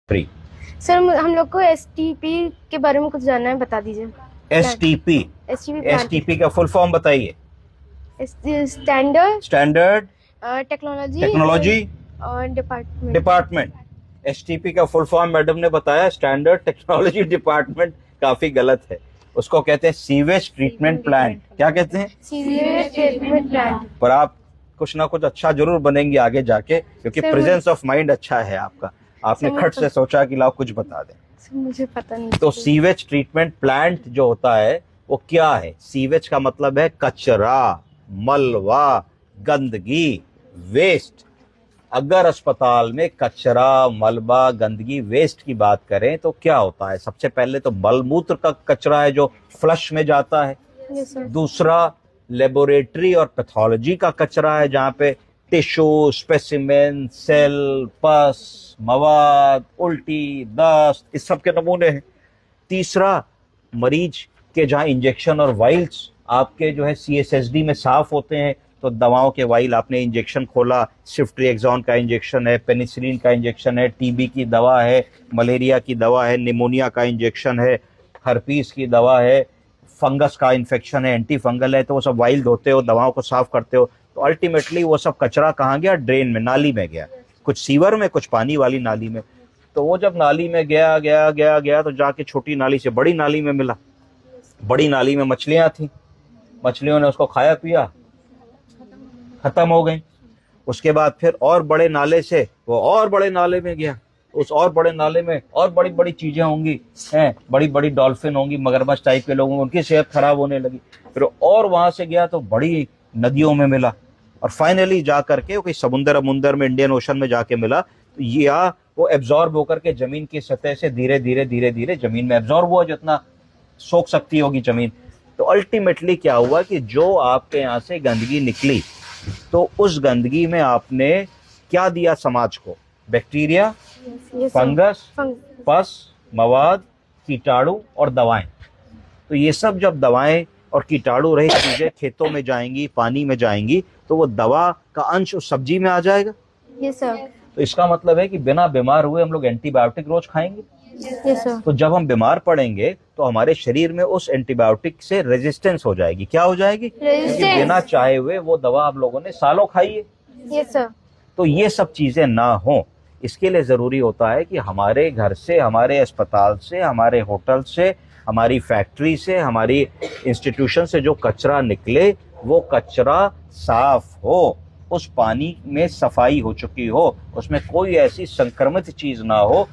Free. Sir हम लोग को एसटीपी के बारे में कुछ जानना है, बता दीजिए। एसटीपी। एसटीपी एसटीपी का फुल फॉर्म बताइए। स्टैंडर्ड स्टैंडर्ड टेक्नोलॉजी टेक्नोलॉजी और डिपार्टमेंट। डिपार्टमेंट। एसटीपी का फुल फॉर्म मैडम ने बताया स्टैंडर्ड टेक्नोलॉजी डिपार्टमेंट, काफी गलत है। उसको कहते हैं सीवेज ट्रीटमेंट प्लांट। क्या कहते हैं? Sewage treatment plant. पर आप कुछ ना कुछ अच्छा जरूर बनेंगे आगे जाके, क्योंकि प्रेजेंस ऑफ माइंड अच्छा है आपका। आपने खट से सोचा कि लाओ कुछ बता दें। मुझे पता नहीं। तो सीवेज ट्रीटमेंट प्लांट जो होता है वो क्या है? सीवेज का मतलब है कचरा, मलबा, गंदगी, वेस्ट। अगर अस्पताल में कचरा, मलबा, गंदगी, वेस्ट की बात करें तो क्या होता है? सबसे पहले तो मलमूत्र का कचरा है जो फ्लश में जाता है। दूसरा लेबोरेटरी और पैथोलॉजी का कचरा है, जहां पे टिश्यू, स्पेसिमेन, सेल, पस, मवाद, उल्टी, दस्त, इस सब के नमूने हैं। तीसरा मरीज के जहां इंजेक्शन और वाइल्स आपके जो है सीएसएसडी में साफ होते हैं, तो दवाओं के वाइल आपने इंजेक्शन खोला, सिफ्ट्रिएक्सोन का इंजेक्शन है, पेनिसिलिन का इंजेक्शन है, टीबी की दवा है, मलेरिया की दवा है, निमोनिया का इंजेक्शन है, हर्पीस की दवा है, फंगस का इन्फेक्शन है, एंटी फंगल है, तो वो सब वाइल धोते हो, दवाओं को साफ करते हो, तो अल्टीमेटली वो सब कचरा कहाँ गया? ड्रेन में, नाली में गया। कुछ सीवर में, कुछ पानी वाली नाली में। तो वो जब नाली में गया गया गया गया तो जाके छोटी नाली से बड़ी नाली में मिला। बड़ी नाली में मछलियां थी, मछलियों ने उसको खाया पिया, खत्म हो गई। उसके बाद फिर और बड़े नाले से वो और बड़े नाले में गया, उस और बड़े नाले में और बड़ी बड़ी चीजें होंगी, हैं, बड़ी बड़ी डॉल्फिन होंगी, मगरमच्छ टाइप के लोग होंगे, उनकी सेहत खराब होने लगी। फिर और वहां से गया तो बड़ी नदियों में मिला, और फाइनली जा करके वो कोई समुंदर अमुंदर में, इंडियन ओशन में जाके मिला। तो या वो एब्जॉर्ब होकर के जमीन की सतह से धीरे धीरे धीरे धीरे जमीन में एब्जॉर्ब हुआ, जितना सोख सकती होगी जमीन। तो अल्टीमेटली क्या हुआ कि जो आपके यहाँ से गंदगी निकली, तो उस गंदगी में आपने क्या दिया समाज को? बैक्टीरिया, फंगस, पस, मवाद, कीटाणु और दवाएं। तो ये सब जब दवाएं और कीटाणु रहित चीजें खेतों में जाएंगी, पानी में जाएंगी, तो वो दवा का अंश उस सब्जी में आ जाएगा। Yes sir. तो इसका मतलब है कि बिना बीमार हुए हम लोग एंटीबायोटिक रोज खाएंगे। Yes sir. तो जब हम बीमार पड़ेंगे तो हमारे शरीर में उस एंटीबायोटिक से रेजिस्टेंस हो जाएगी। क्या हो जाएगी? क्योंकि बिना चाहे हुए वो दवा आप लोगों ने सालों खाई है। Yes sir. तो ये सब चीजें ना हो, इसके लिए जरूरी होता है कि हमारे घर से, हमारे अस्पताल से, हमारे होटल से, हमारी फैक्ट्री से, हमारी इंस्टीट्यूशन से जो कचरा निकले वो कचरा साफ हो, उस पानी में सफाई हो चुकी हो, उसमें कोई ऐसी संक्रमित चीज ना हो